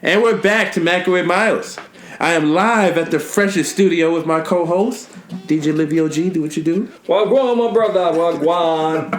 And we're back to Mackin with Miles. I am live at the freshest studio with my co-host, DJ Livio G. Do what you do. Wagwan, my brother. Wagwan.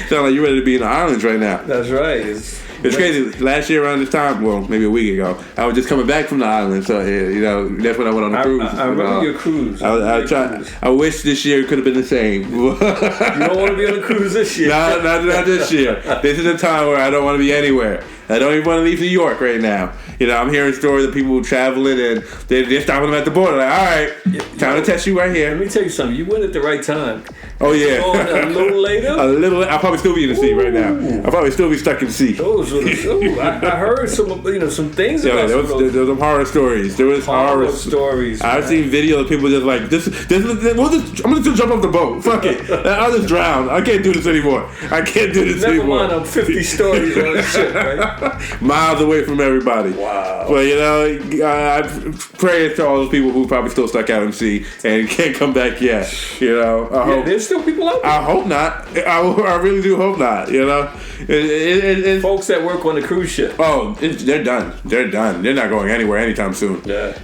Sound like you're ready to be in the islands right now. That's right. It's crazy. Last year around this time, well, maybe a week ago, I was just coming back from the island. So, that's when I went on the cruise. I remember your cruise. I wish this year could have been the same. You don't want to be on a cruise this year. Not this year. This is a time where I don't want to be anywhere. I don't even want to leave New York right now. I'm hearing stories of people traveling and they're stopping them at the border. Like, all right, time to test you right here. Let me tell you something. You went at the right time. Oh, yeah. A little later? I'll probably still be in the sea right now. I'll probably still be stuck in the sea. I heard some things about there was some horror stories. There was horror stories. I've seen videos of people just like, I'm going to just jump off the boat. Fuck it. I'll just drown. I can't do this anymore. Never mind, I'm 50 stories on this shit, right? Miles away from everybody. Wow. But, I pray to all those people who probably still stuck out in the sea and can't come back yet. There's still people out there. I hope not. I really do hope not. Folks that work on the cruise ship. Oh, they're done. They're done. They're not going anywhere anytime soon. Yeah.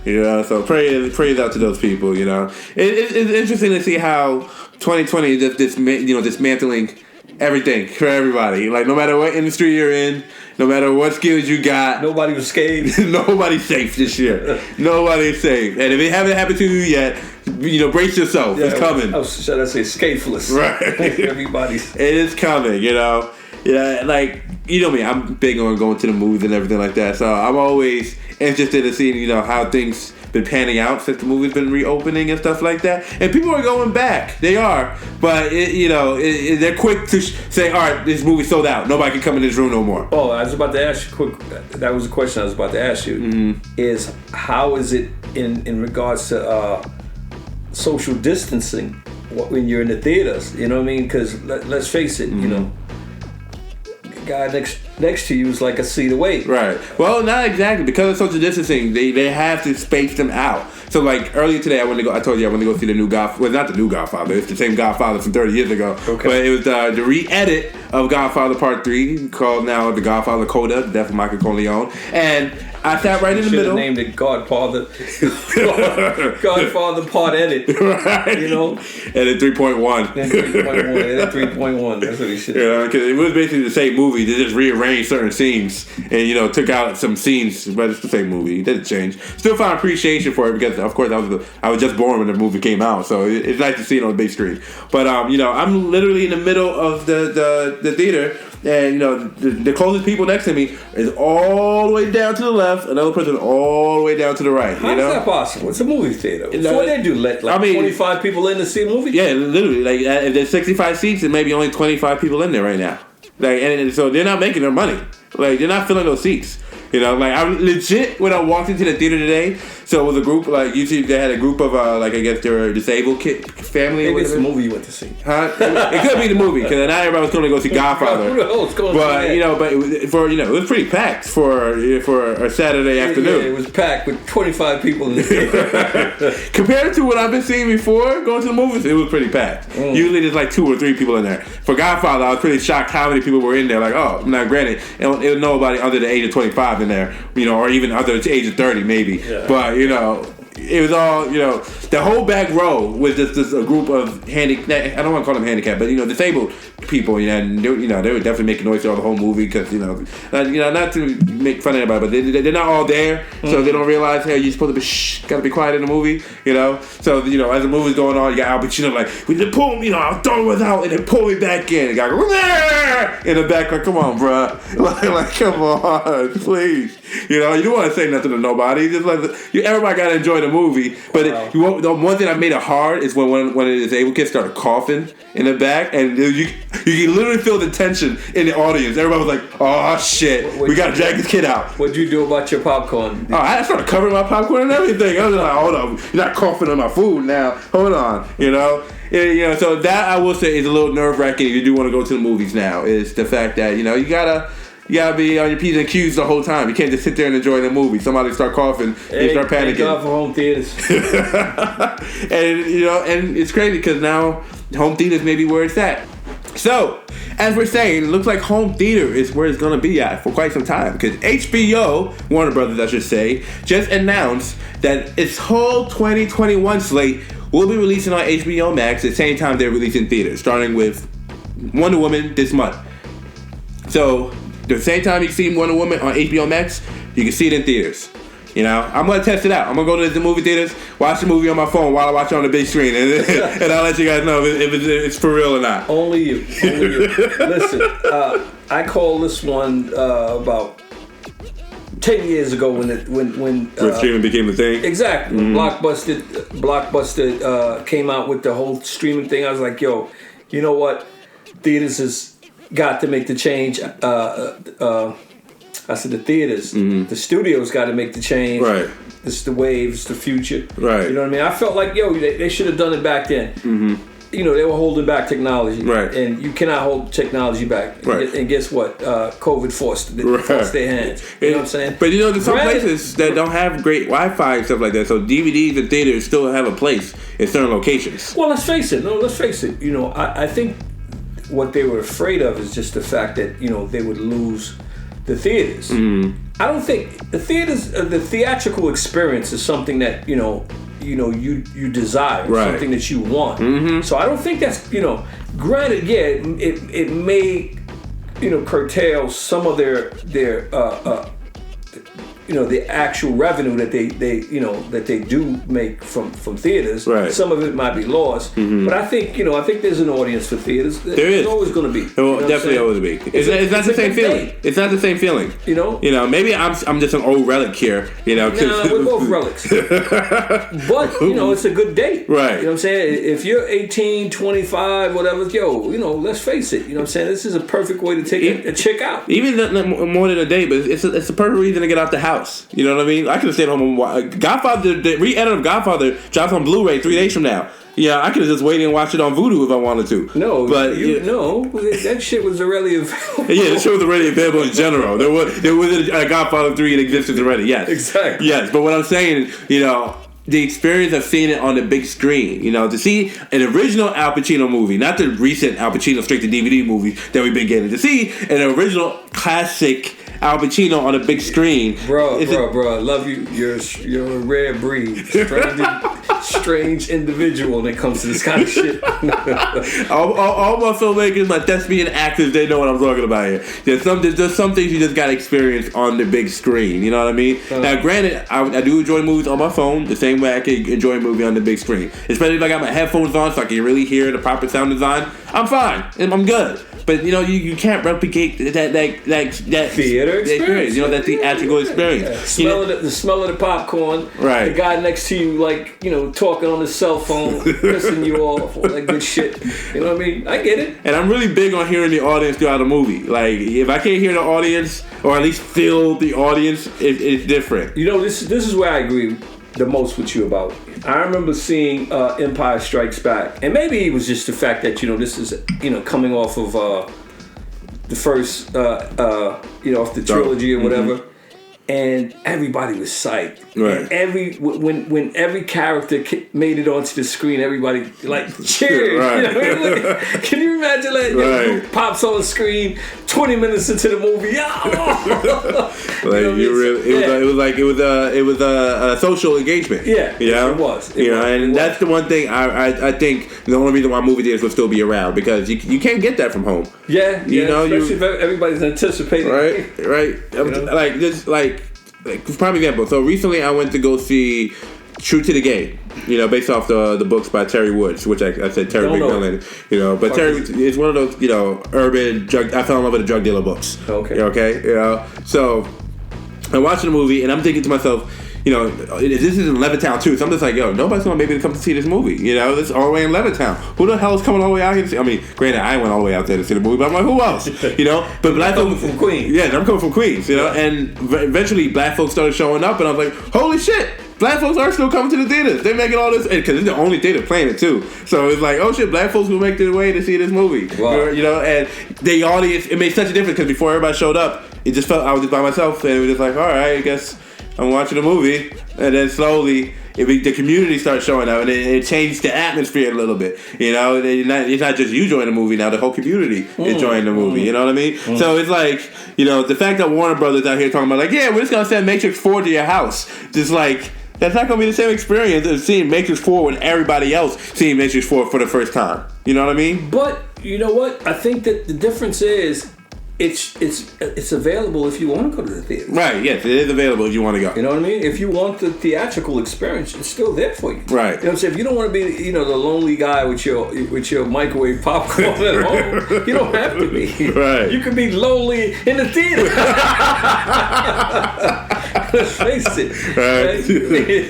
So praise out to those people. It's interesting to see how 2020 is dismantling everything for everybody. Like, no matter what industry you're in, no matter what skills you got, nobody was scathed. Nobody's safe this year. Nobody's safe. And if it haven't happened to you yet, brace yourself. It's coming. Should I say scatheless? Right. Everybody's. It is coming. Like, me, I'm big on going to the movies and everything like that. So I'm always interested in seeing, how things been panning out since the movie's been reopening and stuff like that. And people are going back. They are. But, they're quick to say, all right, this movie sold out. Nobody can come in this room no more. Oh, I was about to ask you that was a question I was about to ask you. Mm-hmm. Is how is it in regards to social distancing when you're in the theaters? You know what I mean? Because let's face it, the guy next to you is like a seat away. Right. Well, not exactly. Because of social distancing, they have to space them out. So, like, earlier today, I told you I went to go see the new Godfather. Well, not the new Godfather. It's the same Godfather from 30 years ago. Okay. But it was the re-edit of Godfather Part 3, called now The Godfather Coda, The Death of Mackin And I sat right in the middle. Should have named it Godfather Part Edit. Right. Edit 3.1. Edit 3.1. That's what he should have. Because it was basically the same movie. They just rearranged certain scenes and, took out some scenes. But it's the same movie. It didn't change. Still found appreciation for it because, of course, I was just born when the movie came out. So it's nice to see it on the big screen. But, I'm literally in the middle of the theater. And, the closest people next to me is all the way down to the left, another person all the way down to the right. How is that possible? It's a movie theater. What they do? 25 people in to see a movie? Yeah, literally. Like, if there's 65 seats, and maybe only 25 people in there right now. Like, and so they're not making their money. Like, they're not filling those seats. I legit, when I walked into the theater today, so it was a group, like, usually they had a group of, I guess they were a disabled family. Maybe it's the movie you went to see. Huh? It could be the movie, because not everybody was going to go see Godfather. Who the hell is going to see that? But it was pretty packed for a Saturday afternoon. Yeah, it was packed with 25 people in the theater. Compared to what I've been seeing before, going to the movies, it was pretty packed. Usually there's like 2 or 3 people in there. For Godfather, I was pretty shocked how many people were in there. Like, oh, now granted, it was nobody under the age of 25 in there, or even under the age of 30 maybe. Yeah. But, it was all, the whole back row was just a group of I don't want to call them handicapped, but, disabled people, and they were definitely making noise throughout the whole movie because, not to make fun of anybody, but they're not all there, so they don't realize, hey, you're supposed to be, gotta be quiet in the movie, So, as the movie's going on, you got Al Pacino like, we just pull me, I'll throw it out, and then pull me back in. The guy goes, in the back, like, come on, bruh. Like, come on, please. You don't want to say nothing to nobody. Just like everybody got to enjoy the movie. But the one thing that made it hard is when the disabled kids started coughing in the back, and you can literally feel the tension in the audience. Everybody was like, "Oh shit, we got to drag this kid out." What'd you do about your popcorn? Oh, I started covering my popcorn and everything. I was like, "Hold on, you're not coughing on my food now. Hold on," So that I will say is a little nerve wracking if you do want to go to the movies now. Is the fact that you gotta be on your P's and Q's the whole time. You can't just sit there and enjoy the movie. Somebody start coughing, you start panicking. Thank God for home theaters. And it's crazy because now home theaters may be where it's at. So, as we're saying, it looks like home theater is where it's going to be at for quite some time. Because HBO, Warner Brothers, I should say, just announced that its whole 2021 slate will be releasing on HBOMax at the same time they're releasing theaters, starting with Wonder Woman this month. So, the same time you see Wonder Woman on HBO Max, you can see it in theaters. You know, I'm going to test it out. I'm going to go to the movie theaters, watch the movie on my phone while I watch it on the big screen, and I'll let you guys know if it's for real or not. Only you. Listen, I called this one about 10 years ago when streaming became the thing. Exactly. When Blockbuster came out with the whole streaming thing, I was like, yo, you know what? Theaters has got to make the change. I said the theaters, the studios got to make the change. Right. This is the wave, it's the future. Right. You know what I mean? I felt like, yo, they should have done it back then. Mm-hmm. You know, they were holding back technology. Right. And you cannot hold technology back. Right. And guess what? COVID forced their hands. You know what I'm saying? But you know, there's some places that don't have great Wi-Fi and stuff like that, so DVDs and theaters still have a place in certain locations. Well, let's face it. You know, I think what they were afraid of is just the fact that, you know, they would lose the theaters. Mm-hmm. I don't think the theaters, the theatrical experience is something that you desire, right. Something that you want. Mm-hmm. So I don't think that's, you know, granted, yeah, it may, you know, curtail some of their you know, the actual revenue that they do make from theaters. Right. Some of it might be lost, but I think there's an audience for theaters. There's always going to be. There will definitely always be. It's not the same feeling. It's not the same feeling. You know. Maybe I'm just an old relic here. You know. Nah, we're both relics. But you know, it's a good date. Right. You know what I'm saying? If you're 18, 25, whatever, yo, you know, let's face it. You know what I'm saying? This is a perfect way to take a chick out. Even more than a date, but it's a perfect reason to get out the house. You know what I mean? I could have stayed home and watched Godfather. The re-edit of Godfather drops on Blu-ray 3 days from now. Yeah, I could have just waited and watched it on Vudu if I wanted to. No, but that shit was already available. Yeah, that shit was already available in general. There was a Godfather 3 in existence already. Yes, exactly. Yes, but what I'm saying, you know, the experience of seeing it on the big screen, you know, to see an original Al Pacino movie, not the recent Al Pacino straight to DVD movie that we've been getting, to see an original classic Al Pacino on a big screen. Bro, I love you. You're a rare breed. Strange individual when it comes to this kind of shit. all my filmmakers, my thespian actors, they know what I'm talking about here. There's some things you just gotta experience on the big screen. You know what I mean? Now, granted, I do enjoy movies on my phone the same way I can enjoy a movie on the big screen. Especially if I got my headphones on so I can really hear the proper sound design. I'm fine. I'm good. But you know, you can't replicate that theater experience. You know, that theatrical experience. Yeah. The smell of the popcorn. Right. The guy next to you, like, you know, talking on his cell phone, pissing you off, all that good shit. You know what I mean? I get it. And I'm really big on hearing the audience throughout the movie. Like, if I can't hear the audience, or at least feel the audience, it's different. You know, this is where I agree the most with you about. I remember seeing Empire Strikes Back, and maybe it was just the fact that, you know, this is, you know, coming off of the first, you know, off the trilogy or whatever, and everybody was psyched. Right. And when every character made it onto the screen, everybody like cheered. Right. You know what I mean? Like, can you imagine that? Right. You know, pops on the screen 20 minutes into the movie. It was a social engagement. Yeah, you know? it was. That's the one thing I think the only reason why movie theaters will still be around, because you can't get that from home. Yeah, especially if everybody's anticipating. Right. Prime example. So recently I went to go see True to the Game, you know, based off the books by Terry Woods, which I said Terry McMillan, you know, but Terry is one of those, you know, urban drug. I fell in love with the drug dealer books. Okay, you know. So I'm watching the movie and I'm thinking to myself, you know, this is in Levittown too, so I'm just like, yo, nobody's gonna be able to come to see this movie. You know, this is all the way in Levittown. Who the hell is coming all the way out here to see? I mean, granted, I went all the way out there to see the movie, but I'm like, who else? You know, but black folks from Queens. Yeah, I'm coming from Queens. You know, and eventually black folks started showing up, and I was like, holy shit. Black folks are still coming to the theaters. They're making all this, because it's the only theater playing it too. So it's like, oh shit, black folks will make their way to see this movie. Wow. You know, and the audience, it made such a difference, because before everybody showed up, it just felt I was just by myself, and it was just like, all right, I guess I'm watching a movie, and then slowly the community starts showing up, and it changed the atmosphere a little bit. You know, it's not just you joining the movie now; the whole community is joining the movie. You know what I mean? So it's like, you know, the fact that Warner Brothers out here talking about like, yeah, we're just gonna send Matrix 4 to your house, just like. That's not going to be the same experience as seeing Matrix 4 with everybody else seeing Matrix 4 for the first time. You know what I mean? But you know what? I think that the difference is it's available if you want to go to the theater. Right, yes, it is available if you want to go. You know what I mean? If you want the theatrical experience, it's still there for you. Right. You know what I'm saying? If you don't want to be, you know, the lonely guy with your microwave popcorn at home, you don't have to be. Right. You can be lonely in the theater. Let's face it. Right.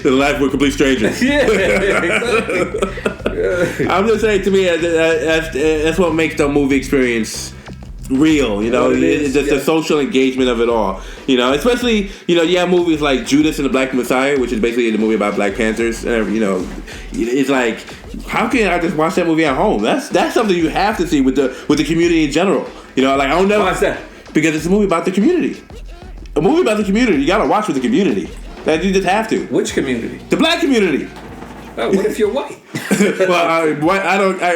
The life with complete strangers. Yeah, exactly. I'm just saying, to me, that's what makes the movie experience real, you know. It's just the social engagement of it all, you know. Especially, you know, you have movies like Judas and the Black Messiah, which is basically the movie about Black Panthers. You know, it's like, how can I just watch that movie at home? That's something you have to see with the community in general. You know, like I don't know. Why's that? Because it's a movie about the community. A movie about the community. You gotta watch with the community. That you just have to. Which community? The Black community. Oh, what if you're white? Well,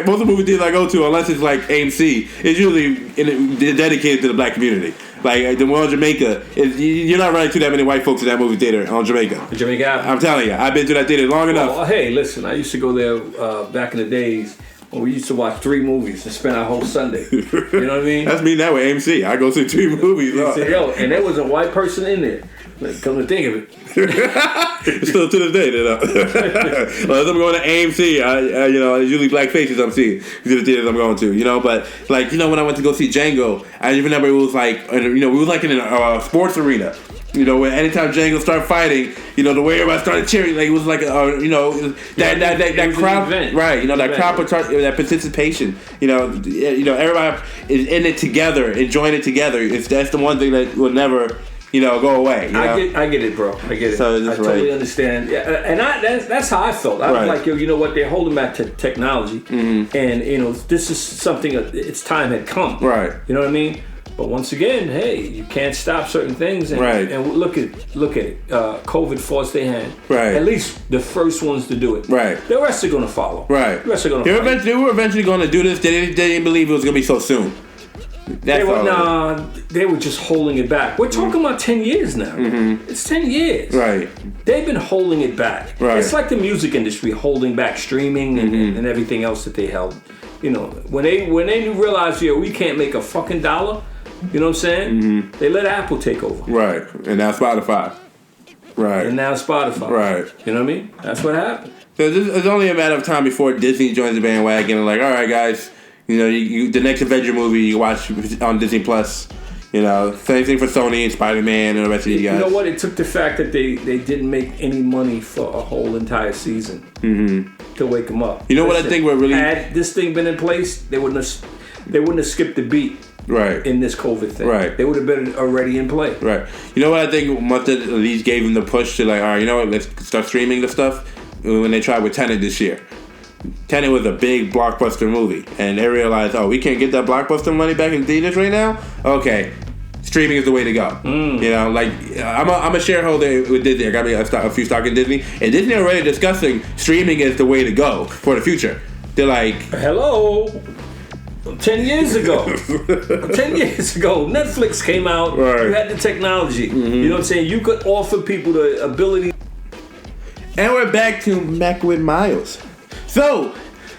most of the movie theaters I go to, unless it's like AMC, it's usually dedicated to the Black community. Like the one on Jamaica, you're not running to that many white folks in that movie theater on Jamaica. Jamaica Avenue. I'm telling you, I've been to that theater long enough. Well, hey, listen, I used to go there back in the days when we used to watch 3 movies and spend our whole Sunday. You know what I mean? That's me now with AMC. I go see 3 movies. Yo, and there was a white person in there. Like, come to think of it. Still to this day, you know. Well, as I'm going to AMC, I you know, it's usually black faces I'm seeing. These are the theaters I'm going to, you know. But like, you know, when I went to go see Django, I remember it was like, you know, we was like in a sports arena. You know, when anytime Django started fighting, you know, the way everybody started cheering, like it was like you know, that crowd, right? You know, that crowd, that participation. You know, everybody is in it together, enjoying it together. That's the one thing that will never, you know, go away. You know? I get it, bro. I get it. So I totally understand. Yeah, and that's how I felt. I was like, yo, you know what? They're holding back technology, and you know, this is something. Its time had come. Right. You know what I mean? But once again, hey, you can't stop certain things. And, and look at it. COVID forced their hand. Right. At least the first ones to do it. Right. The rest are going to follow. Right. The rest are going to follow. They were eventually going to do this. They didn't believe it was going to be so soon. They were just holding it back. We're talking about 10 years now. It's 10 years. Right. They've been holding it back. Right. It's like the music industry holding back streaming and everything else that they held. You know, when they realized, yo, we can't make a fucking dollar. You know what I'm saying? They let Apple take over. Right. And now Spotify. Right. And now Spotify. Right. You know what I mean? That's what happened. So it's only a matter of time before Disney joins the bandwagon and like, all right, guys, you know, the next Avenger movie you watch on Disney Plus. You know, same thing for Sony and Spider-Man and the rest of you guys. You know what? It took the fact that they didn't make any money for a whole entire season to wake them up. You know what I think we're really... Had this thing been in place, they wouldn't have skipped the beat. Right. In this COVID thing. Right. They would have been already in play. Right. You know what I think must have at least gave them the push to like, all right, you know what, let's start streaming the stuff when they tried with Tenet this year. Tenet was a big blockbuster movie. And they realized, oh, we can't get that blockbuster money back in theaters right now? Okay. Streaming is the way to go. You know, like, I'm a shareholder with Disney. I got me a few stock in Disney. And Disney already discussing streaming is the way to go for the future. They're like... Hello? 10 years ago, Netflix came out. Right. You had the technology. You know what I'm saying? You could offer people the ability. And we're back to Mac with Miles. So,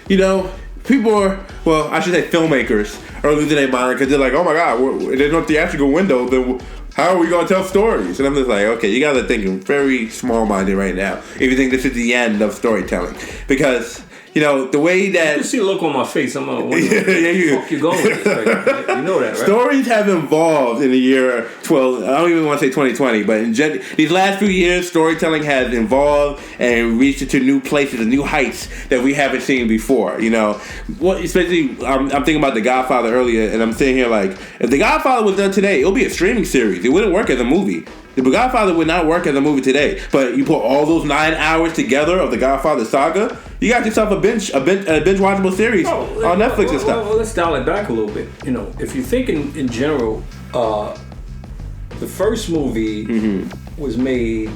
you know, people are, well, I should say filmmakers are losing their mind because they're like, oh my God, there's no theatrical window. Then how are we going to tell stories? And I'm just like, okay, you guys are thinking very small-minded right now if you think this is the end of storytelling. Because... You know, the way that... You see the look on my face. I'm like, where the fuck you going with this? Like, you know that, right? Stories have evolved in the year 12... I don't even want to say 2020, but in these last few years, storytelling has evolved and reached into new places and new heights that we haven't seen before, you know? Well, especially, I'm thinking about The Godfather earlier, and I'm sitting here like, if The Godfather was done today, it would be a streaming series. It wouldn't work as a movie. The Godfather would not work as a movie today, but you put all those 9 hours together of the Godfather saga, you got yourself a binge watchable series on Netflix and stuff. Well, let's dial it back a little bit. You know, if you think in general, the first movie was made,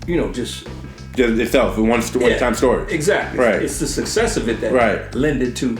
you know, just just itself, one time story. Exactly. Right. It's the success of it that lended to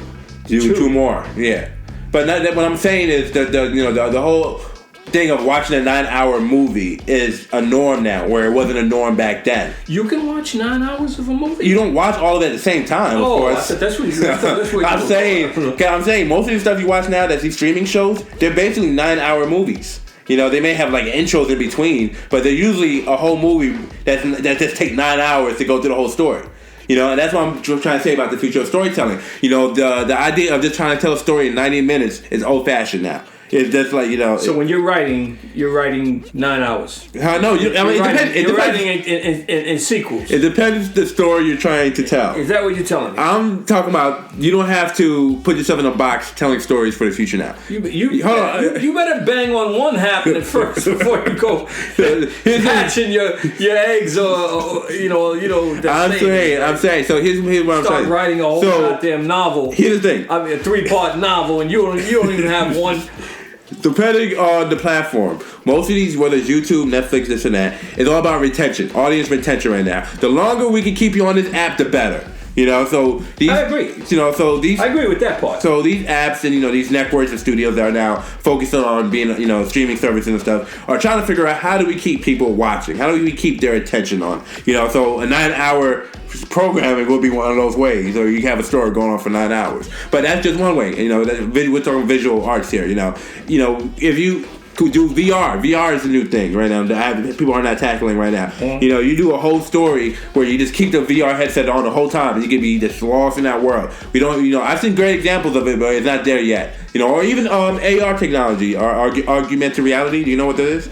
two more. Yeah. But what I'm saying is the whole thing of watching a 9-hour movie is a norm now, where it wasn't a norm back then. You can watch 9 hours of a movie. You don't watch all of it at the same time, of course. That's what you. I'm saying most of the stuff you watch now, that's these streaming shows, they're basically 9-hour movies. You know, they may have like intros in between, but they're usually a whole movie that just take 9 hours to go through the whole story. You know, and that's what I'm trying to say about the future of storytelling. You know, the idea of just trying to tell a story in 90 minutes is old-fashioned now. It's just like, you know. So when you're writing 9 hours. No, it depends. You're writing in sequels. It depends the story you're trying to tell. Is that what you're telling me? I'm talking about you don't have to put yourself in a box telling stories for the future now. Hold on. You better bang on one happening first before you go hatching your eggs or I'm saying. So here's what I'm saying. Start writing a whole goddamn novel. Here's the thing. I mean, a 3-part novel, and you don't even have one. Depending on the platform, most of these, whether it's YouTube, Netflix, this and that, it's all about retention, audience retention right now. The longer we can keep you on this app, the better. You know, so these. I agree. You know, so these. I agree with that part. So these apps and these networks and studios that are now focusing on being streaming services and stuff are trying to figure out how do we keep people watching? How do we keep their attention on? So a 9-hour programming will be one of those ways, or you can have a story going on for 9 hours. But that's just one way. We're talking visual arts here. If you could do VR is a new thing right now that people are not tackling right now. Mm-hmm. You do a whole story where you just keep the VR headset on the whole time and you can be just lost in that world. We don't, I've seen great examples of it, but it's not there yet. Or even AR technology, or augmented reality. Do you know what that is?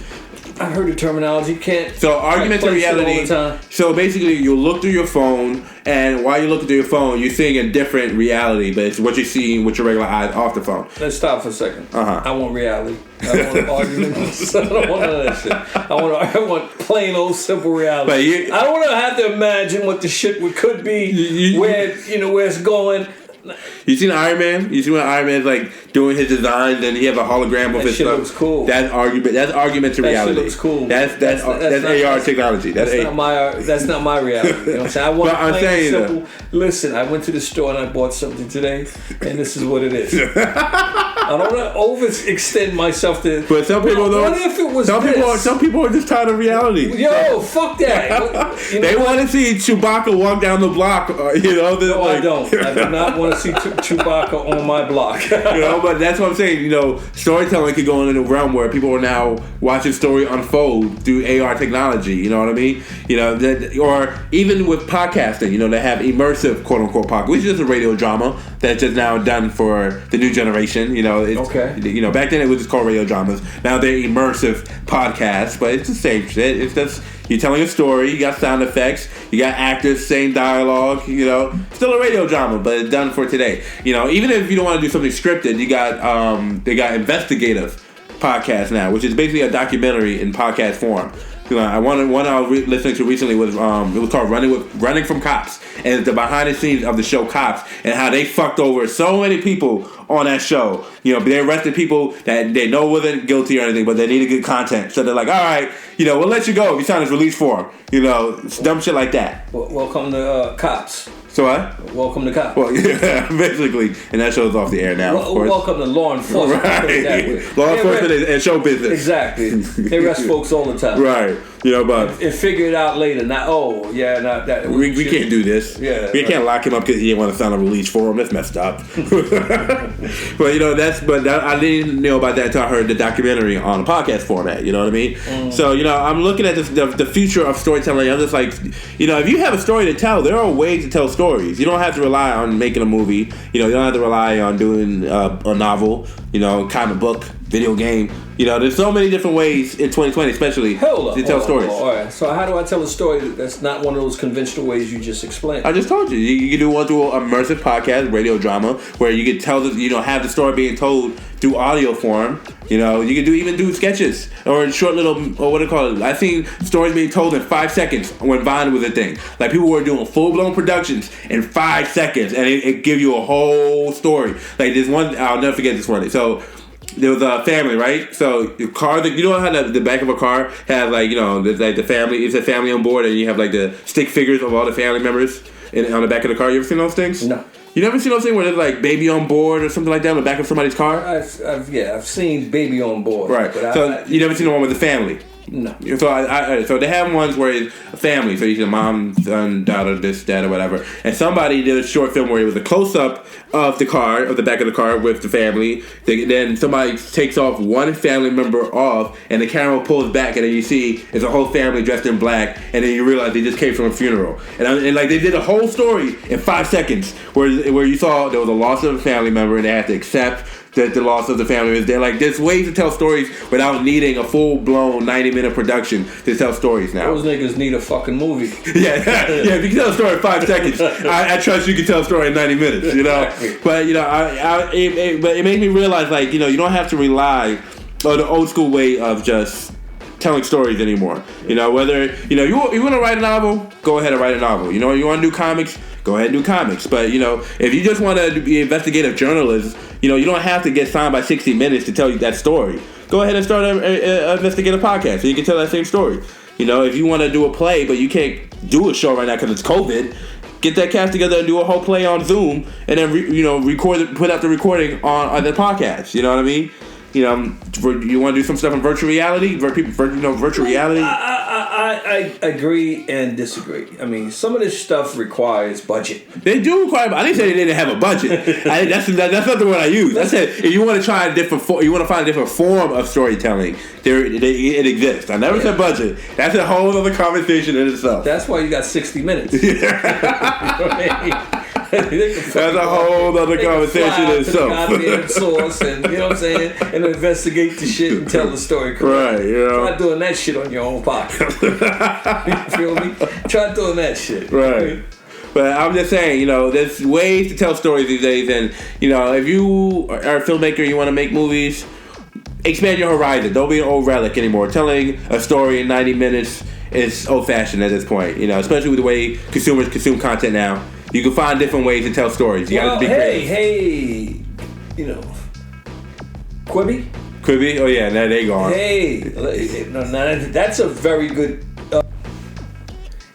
I heard the terminology. So augmented reality. So basically, you look through your phone, and while you're looking through your phone, you're seeing a different reality, but it's what you're seeing with your regular eyes off the phone. Let's stop for a second. I want reality. I don't want arguments. I don't want none of that shit. I want plain old simple reality. I don't want to have to imagine what the shit could be, where it's going. You seen Iron Man? You see when Iron Man's like doing his designs and he has a hologram of his stuff? That shit looks cool. That's augmented reality. That shit looks cool. That's AR technology. That's not my reality. You know what I'm saying? I want plain simple. Listen, I went to the store and I bought something today, and this is what it is. I don't want to overextend myself to. But some people don't. What if it was some people are just tired of reality. Yo, fuck that. They want to see Chewbacca walk down the block. No, I don't. I do not want to see Chewbacca on my block. But that's what I'm saying. Storytelling could go in a realm where people are now watching story unfold through AR technology. You know what I mean? Or even with podcasting. They have immersive quote unquote podcast, which is a radio drama that's just now done for the new generation. Back then it was just called radio dramas. Now they're immersive podcasts, but it's the same shit. It's just you're telling a story. You got sound effects. You got actors saying dialogue. Still a radio drama, but it's done for today. Even if you don't want to do something scripted, you got they got investigative podcasts now, which is basically a documentary in podcast form. One I was listening to recently was it was called Running from Cops, and it's the behind the scenes of the show Cops and how they fucked over so many people on that show. They arrested people that they know wasn't guilty or anything, but they needed good content, so they're like, all right, we'll let you go if you sign this release form. Dumb shit like that. Welcome to Cops. So what? Welcome to Cops. Well, yeah, basically, and that show's off the air now. Of course. Welcome to law enforcement. Right. Law enforcement and show business. Exactly. They arrest folks all the time. Right. But and figure it out later. Not that. We can't do this. Yeah. We can't lock him up because he didn't want to sign a release form. That's messed up. But I didn't know about that until I heard the documentary on a podcast format. You know what I mean? Mm. So I'm looking at the future of storytelling. I'm just like, if you have a story to tell, there are ways to tell stories. You don't have to rely on making a movie. You don't have to rely on doing a novel. Comic book, video game. There's so many different ways in 2020, especially to tell stories. All right. So how do I tell a story that's not one of those conventional ways you just explained? I just told you. You can do one through an immersive podcast, radio drama, where you can tell have the story being told through audio form. You can even do sketches or short little, or what do you call it? I've seen stories being told in 5 seconds when Vine was a thing. Like people were doing full-blown productions in 5 seconds, and it give you a whole story. Like this one, I'll never forget this one. So there was a family, right? So the car, you know how the back of a car has like, you know, there's like the family, it's a family on board, and you have like the stick figures of all the family members on the back of the car. You ever seen those things? No. You never seen those things where there's like baby on board or something like that on the back of somebody's car? I've seen baby on board. Right. But so you never seen the one with the family? No. So so they have ones where it's a family. So you see a mom, son, daughter, this, that, or whatever. And somebody did a short film where it was a close up of the car, of the back of the car with the family. Then somebody takes off one family member off, and the camera pulls back, and then you see it's a whole family dressed in black, and then you realize they just came from a funeral. And like they did a whole story in 5 seconds, where you saw there was a loss of a family member, and they had to accept that the loss of the family is there. Like, there's ways to tell stories without needing a full-blown 90-minute production to tell stories now. Those niggas need a fucking movie. Yeah, if you can tell a story in 5 seconds, I trust you can tell a story in 90 minutes, you know? But, you know, but it made me realize, like, you know, you don't have to rely on the old school way of just telling stories anymore. You know, whether, you know, you want to write a novel, go ahead and write a novel. You know, you want to do comics, go ahead and do comics. But, you know, if you just want to be investigative journalist, you know, you don't have to get signed by 60 Minutes to tell you that story. Go ahead and start an investigative podcast so you can tell that same story. You know, if you want to do a play, but you can't do a show right now because it's COVID, get that cast together and do a whole play on Zoom, and then, put out the recording on the podcast. You know what I mean? You know, you want to do some stuff in virtual reality? Virtual reality? I agree and disagree. I mean, some of this stuff requires budget. They do require. I didn't say they didn't have a budget. That's not the word I used. I said if you want to try you want to find a different form of storytelling, it exists. I never said budget. That's a whole other conversation in itself. That's why you got 60 minutes. You know what I mean? That's a whole other conversation in itself. Goddamn source, and you know what I'm saying, and investigate the shit and tell the story correctly. Right, you know. Try doing that shit on your own pocket. You feel me? Try doing that shit. Right. But I'm just saying, you know, there's ways to tell stories these days, and you know, if you are a filmmaker, you want to make movies, expand your horizon. Don't be an old relic anymore. Telling a story in 90 minutes is old-fashioned at this point. You know, especially with the way consumers consume content now. You can find different ways to tell stories. You gotta be creative. Hey, you know, Quibi? Quibi? Oh yeah, now they gone. Hey, that's a very good...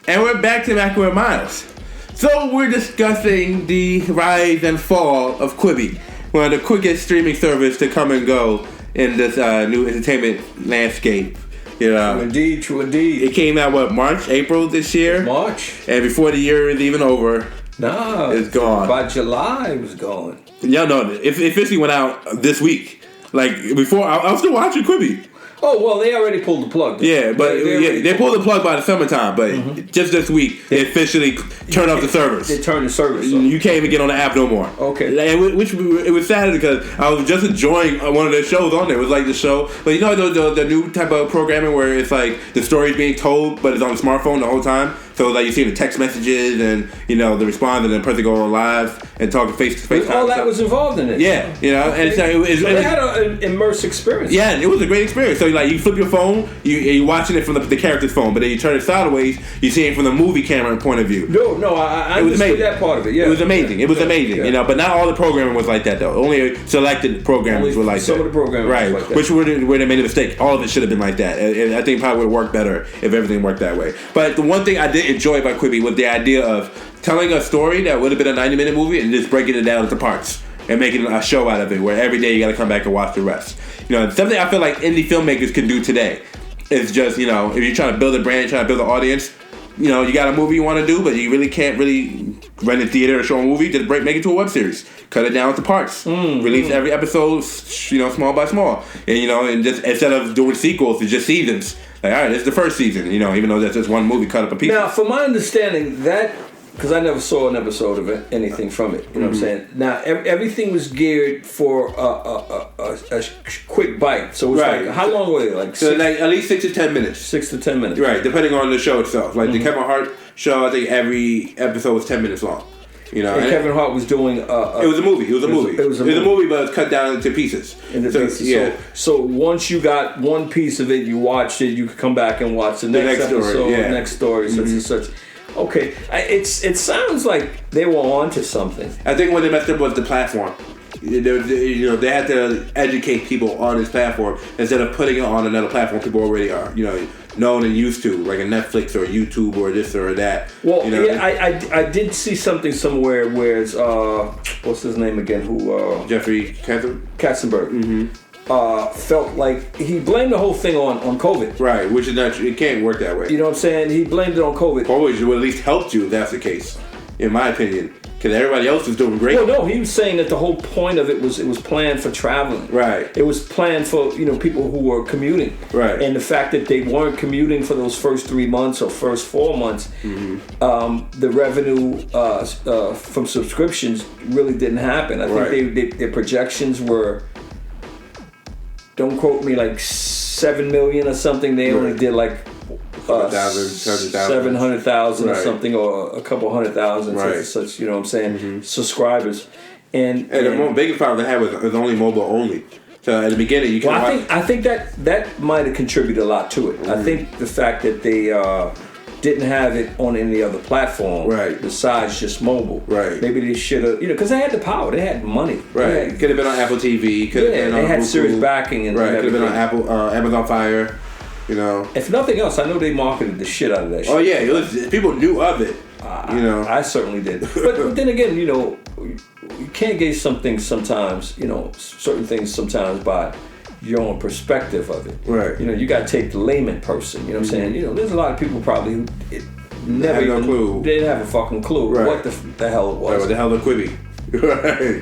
And we're back to Mackin with Miles. So we're discussing the rise and fall of Quibi, one of the quickest streaming service to come and go in this new entertainment landscape. You know, True indeed. It came out, March, April this year? March. And before the year is even over, no, it's gone. By July, it was gone. Yeah, no, it officially went out this week. Like, before, I was still watching Quibi. Oh, well, they already pulled the plug. Yeah, but they pulled the plug by the summertime, but just this week, they officially turned off the servers. They turned the servers off. You can't even get on the app no more. Okay. And which it was sad because I was just enjoying one of their shows on there. It was like the show, but you know the new type of programming where it's like the story's being told, but it's on the smartphone the whole time. So like you see the text messages and you know the response, and then the person go on live and talking face to face. All that was involved in it. Yeah, you know, and so they had an immersive experience. Yeah, it was a great experience. So like you flip your phone, you're watching it from the character's phone, but then you turn it sideways, you see it from the movie camera point of view. No, I understood that part of it. Yeah, it was amazing. It was amazing. Yeah. You know, but not all the programming was like that though. Only selected programmers were like that. Some of the programming, right? Was like that. Which where they made a mistake. All of it should have been like that. And I think probably would have worked better if everything worked that way. But the one thing I did enjoy about Quibi was the idea of telling a story that would have been a 90-minute movie and just breaking it down into parts and making a show out of it, where every day you got to come back and watch the rest. You know, something I feel like indie filmmakers can do today is just, you know, if you're trying to build a brand, trying to build an audience, you know, you got a movie you want to do, but you really can't really rent a theater or show a movie, just make it to a web series. Cut it down to parts. Release every episode, you know, small by small. And, you know, and just instead of doing sequels, it's just seasons. Like, all right, this is the first season, you know, even though that's just one movie cut up a piece. Now, from my understanding, that, because I never saw an episode of it, anything from it, you know what I'm saying? Now, everything was geared for a quick bite. So it was like, how long were they? Like at least 6 to 10 minutes. 6 to 10 minutes. Right, depending on the show itself. Like the Kevin Hart show, I think every episode was 10 minutes long. You know, and Kevin Hart was doing it was a movie. It was a movie, but it's cut down into pieces. Yeah. So once you got one piece of it, you watched it. You could come back and watch the next episode, story, next story, such and such. Okay, it sounds like they were onto something. I think what they messed up was the platform. They have to educate people on this platform instead of putting it on another platform people already are, known and used to, like a Netflix or YouTube or this or that. Well, I did see something somewhere where it's, what's his name again? Jeffrey Katzenberg. Mm-hmm. Felt like he blamed the whole thing on COVID. Right, which is not, it can't work that way. You know what I'm saying? He blamed it on COVID. COVID would at least helped you if that's the case, in my opinion. Because everybody else is doing great. Well, no, he was saying that the whole point of it was planned for traveling. Right. It was planned for people who were commuting. Right. And the fact that they weren't commuting for those first 3 months or first 4 months, the revenue from subscriptions really didn't happen. I think their projections were, don't quote me, like 7 million or something. They only did like 700,000 or something, or a couple 100,000, such, you know what I'm saying, subscribers. And the biggest problem they had was only mobile only. So at the beginning, you can I think that might have contributed a lot to it. I think the fact that they didn't have it on any other platform besides just mobile. Right. Maybe they should have, because they had the power, they had money. Right. Could have been on Apple TV. Could have been on they had Roku. serious backing and could have been on Amazon Fire. If nothing else, I know they marketed the shit out of that shit. Oh yeah, people knew of it. I certainly did. But then again, you can't gauge something sometimes. Certain things sometimes by your own perspective of it. Right. You got to take the layman person. You know what I'm saying? There's a lot of people probably who never no clue. They didn't have a fucking clue what the hell it was. Right, what the hell the Quibi? Right.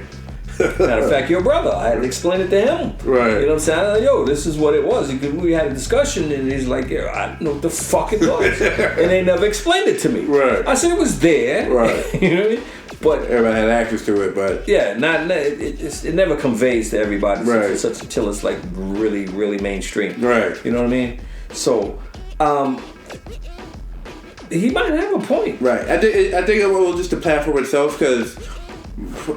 Matter of fact, your brother, I had to explain it to him. Right. You know what I'm saying? I'm like, yo, this is what it was. We had a discussion, and he's like, yeah, I don't know what the fuck it was. And they never explained it to me. Right. I said it was there. Right. You know what I mean? But everybody had access to it, but yeah, it never conveys to everybody until it's like really, really mainstream. Right. You know what I mean? So, he might have a point. Right. I think it was just the platform itself, because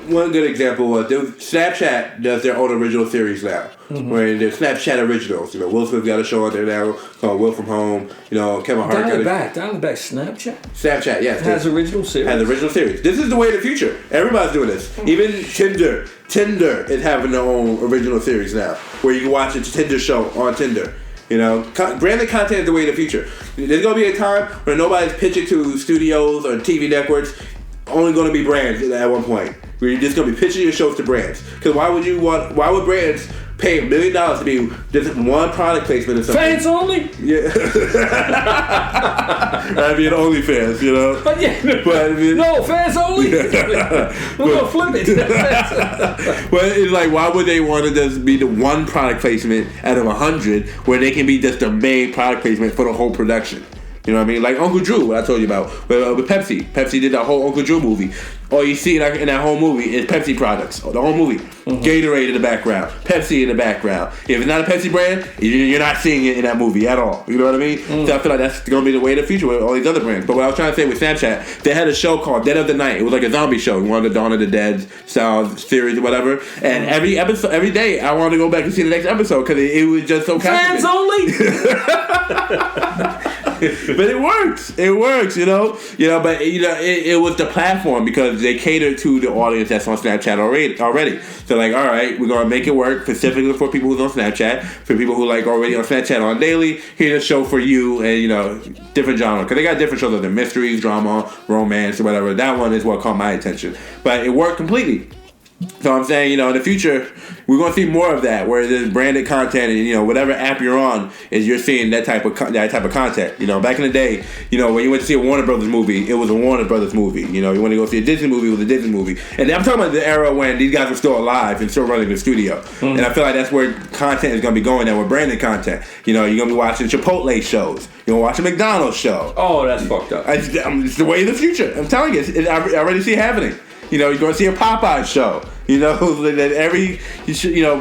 one good example was Snapchat does their own original series now. Where they're Snapchat originals. Will Smith got a show on there now called Will From Home. Kevin Hart Dial it back, Snapchat? Snapchat, yes. Has original series. Has original series. This is the way of the future. Everybody's doing this. Even Tinder is having their own original series now, where you can watch a Tinder show on Tinder. Branded content is the way of the future. There's going to be a time where nobody's pitching to studios or TV networks. Only going to be brands at one point. Where you're just going to be pitching your shows to brands. Because why would brands pay $1 million to be just one product placement or something? Fans only? Yeah. That'd be an OnlyFans, But yeah. No, fans only? We're going to flip it. But it's like, why would they want to just be the one product placement out of 100 where they can be just the main product placement for the whole production? You know what I mean? Like Uncle Drew, what I told you about with Pepsi. Pepsi did that whole Uncle Drew movie. All you see in that whole movie is Pepsi products. The whole movie. Gatorade in the background. Pepsi in the background. If it's not a Pepsi brand, you're not seeing it in that movie at all. You know what I mean? So I feel like that's going to be the way of the future with all these other brands. But what I was trying to say with Snapchat, they had a show called Dead of the Night. It was like a zombie show. One of the Dawn of the Dead style series or whatever. And every episode, every day, I wanted to go back and see the next episode because it was just so captivating. Fans only? But it works. It works, But it was the platform because they cater to the audience that's on Snapchat already. So like, all right, we're gonna make it work specifically for people who's on Snapchat, for people who like already on Snapchat on daily. Here's a show for you, and different genre because they got different shows like the mysteries, drama, romance, or whatever. That one is what caught my attention, but it worked completely. So I'm saying, in the future, we're going to see more of that, where there's branded content, and whatever app you're on, is you're seeing that type of content. Back in the day, when you went to see a Warner Brothers movie, it was a Warner Brothers movie. You went to go see a Disney movie, it was a Disney movie. And I'm talking about the era when these guys were still alive and still running the studio. And I feel like that's where content is going to be going now with branded content. You're going to be watching Chipotle shows. You're going to watch a McDonald's show. Oh, that's fucked up. It's the way of the future. I'm telling you, I already see it happening. You're going to see a Popeye show. That every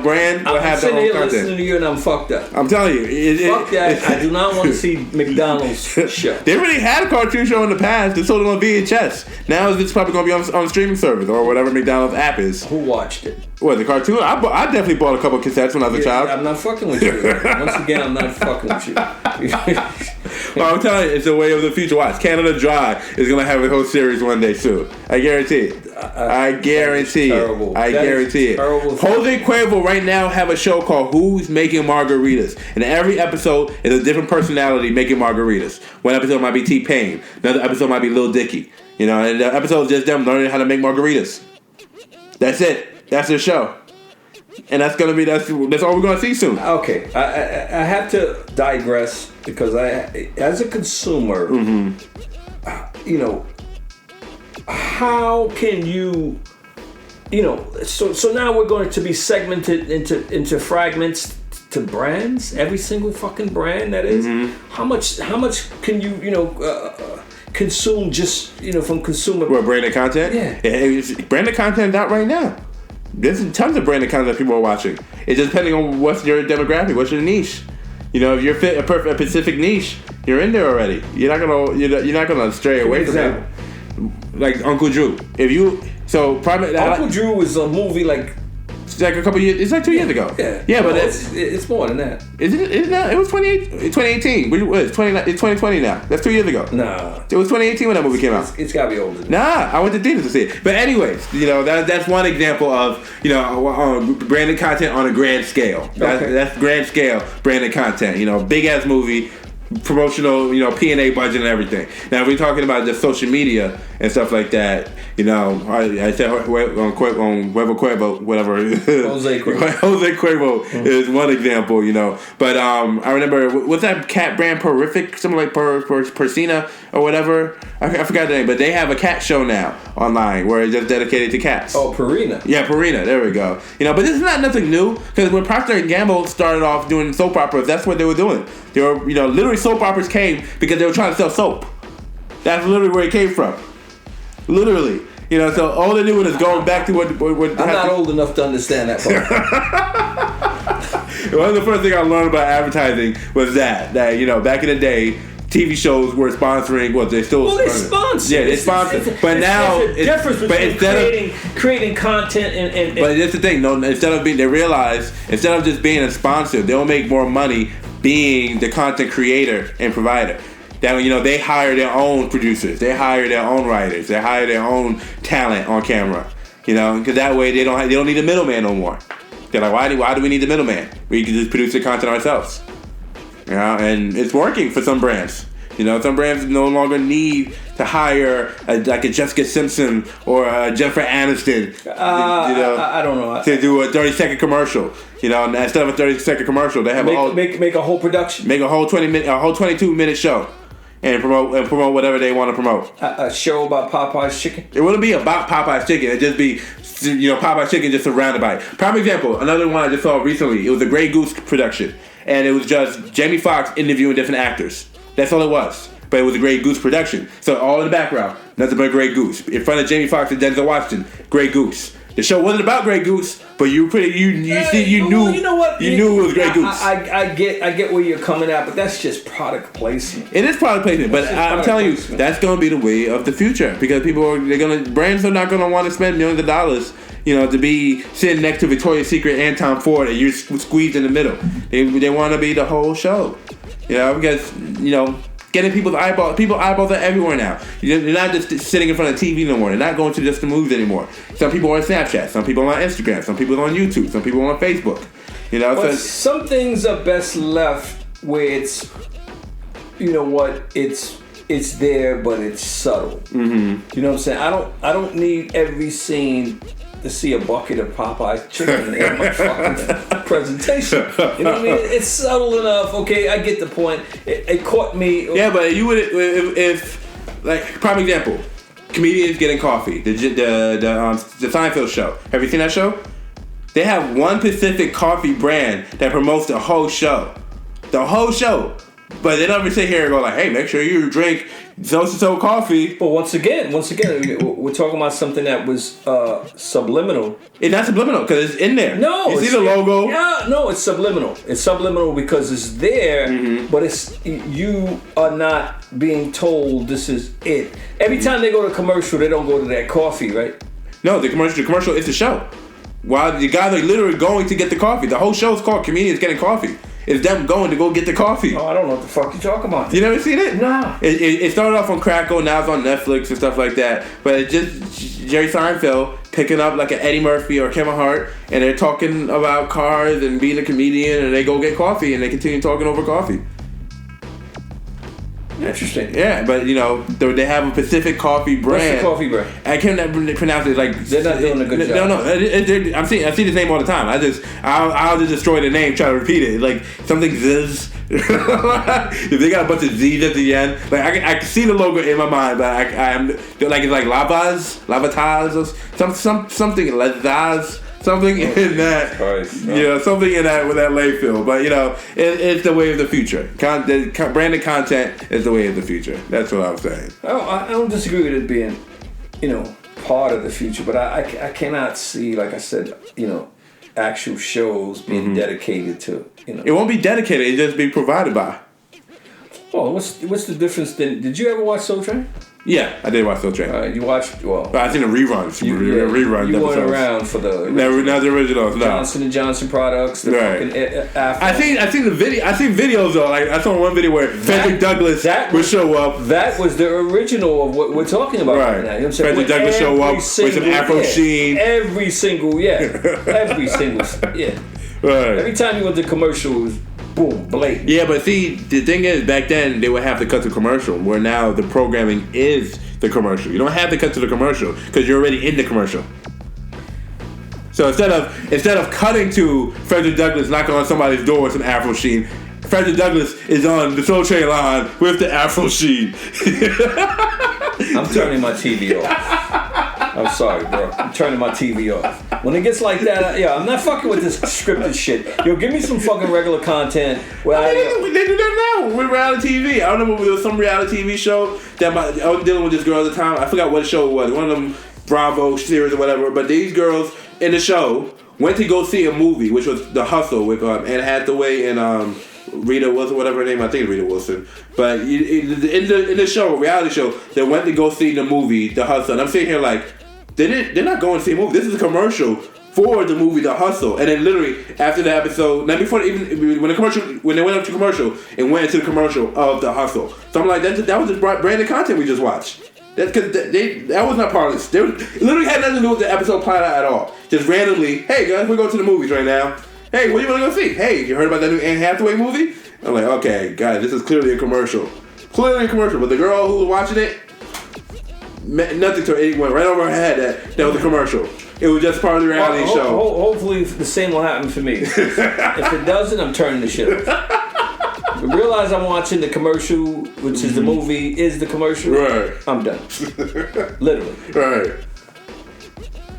brand will have their own content. I'm listening to you and I'm fucked up. I'm telling you. Fuck that. I do not want to see McDonald's show. They already had a cartoon show in the past. They sold it on VHS. Now it's probably going to be on a streaming service or whatever McDonald's app is. Who watched it? What, the cartoon? I definitely bought a couple cassettes when I was a child. I'm not fucking with you. Once again, I'm not fucking with you. Well, I'm telling you, it's a way of the future. Watch, Canada Dry is gonna have a whole series one day soon. I guarantee it. I guarantee it. I guarantee it. Jose Cuervo right now have a show called Who's Making Margaritas, and every episode is a different personality making margaritas. One episode might be T-Pain, another episode might be Lil Dicky. You know, and the episode is just them learning how to make margaritas. That's it. That's their show. And that's all we're gonna see soon. Okay, I have to digress because as a consumer, you know, how can you know? So now we're going to be segmented into fragments to brands. Every single fucking brand that is. How much can you consume just from consumer? What, branded content? Yeah. Branded content out right now. There's tons of branded content that people are watching. It's just depending on what's your demographic, what's your niche. You know, if you're fit a specific niche, you're in there already. You're not gonna stray away from it. Like Uncle Drew. Uncle Drew is a movie like. It's like a couple years. It's like 2 years ago. Yeah, but it's more than that. Is it not? It was 2018. It's 2020 now. That's 2 years ago. Nah. It was 2018 when that movie came out. It's gotta be older. Nah, I went to theaters to see it. But anyways, that's one example of branded content on a grand scale. That's grand scale branded content. Big ass movie. Promotional, P&A budget and everything. Now, if we're talking about just social media and stuff like that, I said on Cuervo, whatever. Jose Cuervo is one example, But I remember, what's that cat brand, Purific? Something like Persina or whatever. I forgot the name, but they have a cat show now online where it's just dedicated to cats. Oh, Purina. Yeah, Purina. There we go. But this is not nothing new, because when Procter & Gamble started off doing soap operas, that's what they were doing. They were, literally soap operas came because they were trying to sell soap. That's literally where it came from. Literally. So all they're doing is going back to what I'm not old enough to understand that part. One of the first things I learned about advertising was that back in the day, TV shows were sponsoring. They still. They sponsor. Yeah, they sponsor. But now there's a difference between creating content and. But that's the thing. No, instead of just being a sponsor, they'll make more money being the content creator and provider. That they hire their own producers, they hire their own writers, they hire their own talent on camera. Because that way they don't need a middleman no more. They're like, why do we need the middleman? We can just produce the content ourselves. And it's working for some brands. Some brands no longer need to hire a Jessica Simpson or a Jennifer Aniston. I don't know. To do a 30-second commercial. Instead of a 30-second commercial, they have make a whole production. Make a whole 22-minute show, and promote whatever they want to promote. A show about Popeye's chicken. It wouldn't be about Popeye's chicken. It'd just be Popeye's chicken just surrounded by it. Prime example. Another one I just saw recently. It was a Grey Goose production, and it was just Jamie Foxx interviewing different actors. That's all it was. But it was a Grey Goose production. So all in the background, nothing but Grey Goose. In front of Jamie Foxx and Denzel Washington, Grey Goose. The show wasn't about Grey Goose, but you knew it was Grey Goose. I get where you're coming at, but that's just product placement. It is product placement, but I'm telling you, that's going to be the way of the future, because brands are not going to want to spend millions of dollars, to be sitting next to Victoria's Secret and Tom Ford, and you're squeezed in the middle. They want to be the whole show. Because, getting people's eyeballs. People's eyeballs are everywhere now. They're not just sitting in front of TV no more. They're not going to just the movies anymore. Some people are on Snapchat. Some people are on Instagram. Some people are on YouTube. Some people are on Facebook. But some things are best left where it's, it's there, but it's subtle. Mm-hmm. You know what I'm saying? I don't need every scene to see a bucket of Popeye's chicken in my fucking presentation. You know what I mean? It's subtle enough. Okay, I get the point. It caught me. Yeah, but you would if like prime example, comedians getting coffee. The Seinfeld show. Have you seen that show? They have one specific coffee brand that promotes the whole show. The whole show. But they don't ever sit here and go like, hey, make sure you drink so coffee. But once again, we're talking about something that was subliminal. It's not subliminal because it's in there. No, you see the logo. Yeah, no, it's subliminal. It's subliminal because it's there, but you are not being told this is it. Every time they go to commercial, they don't go to that coffee, right? No, the commercial is the show. While the guys are literally going to get the coffee. The whole show is called Comedians Getting Coffee. is them going to go get the coffee. Oh, I don't know what the fuck you're talking about. You never seen it? No. It started off on Crackle, now it's on Netflix and stuff like that. But it's just Jerry Seinfeld picking up like an Eddie Murphy or Kevin Hart, and they're talking about cars and being a comedian, and they go get coffee, and they continue talking over coffee. Interesting. Yeah, but you know they have a Pacific Coffee brand. What's the coffee brand? I can't pronounce it. Like they're not doing a good job. No. I see the name all the time. I'll just destroy the name, try to repeat it. Like something Ziz. If they got a bunch of Z's at the end, like I can see the logo in my mind, but I'm like it's like Lavatas, or something Lazaz. Something in that, Christ, no. You know, something in that with that lay feel. But you know, it's the way of the future. Branded content is the way of the future. That's what I'm saying. I don't disagree with it being, you know, part of the future, but I cannot see, like I said, you know, actual shows being dedicated to, you know. It won't be dedicated. It just be provided by. Oh, what's the difference then? Did you ever watch Soul Train? Yeah, I did watch Soul Train. You watched, well... I seen the reruns. Reruns. You weren't around for the... Not the originals, no. Johnson & Johnson products. The fucking I seen the video. I seen videos though. Like I saw one video where Frederick Douglass would show up. That was the original of what we're talking about right now. You know what I'm saying? Frederick Douglass show up with some Afro sheen. Every single, yeah. Right. Every time you went to commercials, boom, blatant. Yeah, but see, the thing is, back then they would have to cut the commercial. Where now the programming is the commercial. You don't have to cut to the commercial because you're already in the commercial. So instead of cutting to Frederick Douglass knocking on somebody's door with some Afro sheen, Frederick Douglass is on the Soul Train line with the Afro sheen. I'm turning my TV off. I'm sorry, bro. I'm turning my TV off. When it gets like that, I'm not fucking with this scripted shit. Yo, give me some fucking regular content. They do that now with reality TV. I remember there was some reality TV show that I was dealing with this girl at the time. I forgot what show it was. One of them Bravo series or whatever. But these girls in the show went to go see a movie, which was The Hustle with Anne Hathaway and Rita Wilson, whatever her name. I think Rita Wilson. But in the show, reality show, they went to go see the movie The Hustle. And I'm sitting here like, they're not going to see a movie. This is a commercial for the movie The Hustle. And then literally after the episode, now before when they went up to commercial, it went into the commercial of The Hustle. So I'm like, that was the branded content we just watched. That's because that was not part of this. It literally had nothing to do with the episode plot at all. Just randomly, hey guys, we're going to the movies right now. Hey, what do you want to go see? Hey, you heard about that new Anne Hathaway movie? I'm like, okay, guys, this is clearly a commercial. Clearly a commercial. But the girl who was watching it, nothing to her. It went right over her head that was a commercial. It was just part of the reality show. Hopefully the same will happen for me. If it doesn't, I'm turning the shit off. But realize I'm watching the commercial, which is the movie, is the commercial. Right. I'm done. Literally. Right.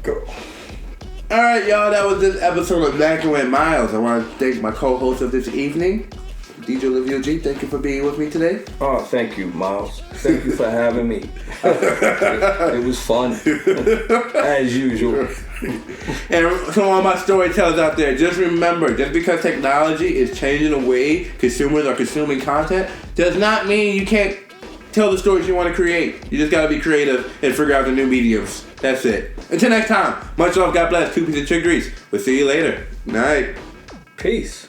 Go. Alright, y'all, that was this episode of Mackin with Miles. I want to thank my co-host of this evening, DJ Olivia G. Thank you for being with me today. Oh, thank you, Miles. Thank you for having me. It was fun, as usual. And to all my storytellers out there, just remember, just because technology is changing the way consumers are consuming content, does not mean you can't tell the stories you want to create. You just got to be creative and figure out the new mediums. That's it. Until next time, much love, God bless, 2 pieces of chick grease. We'll see you later. Night. Peace.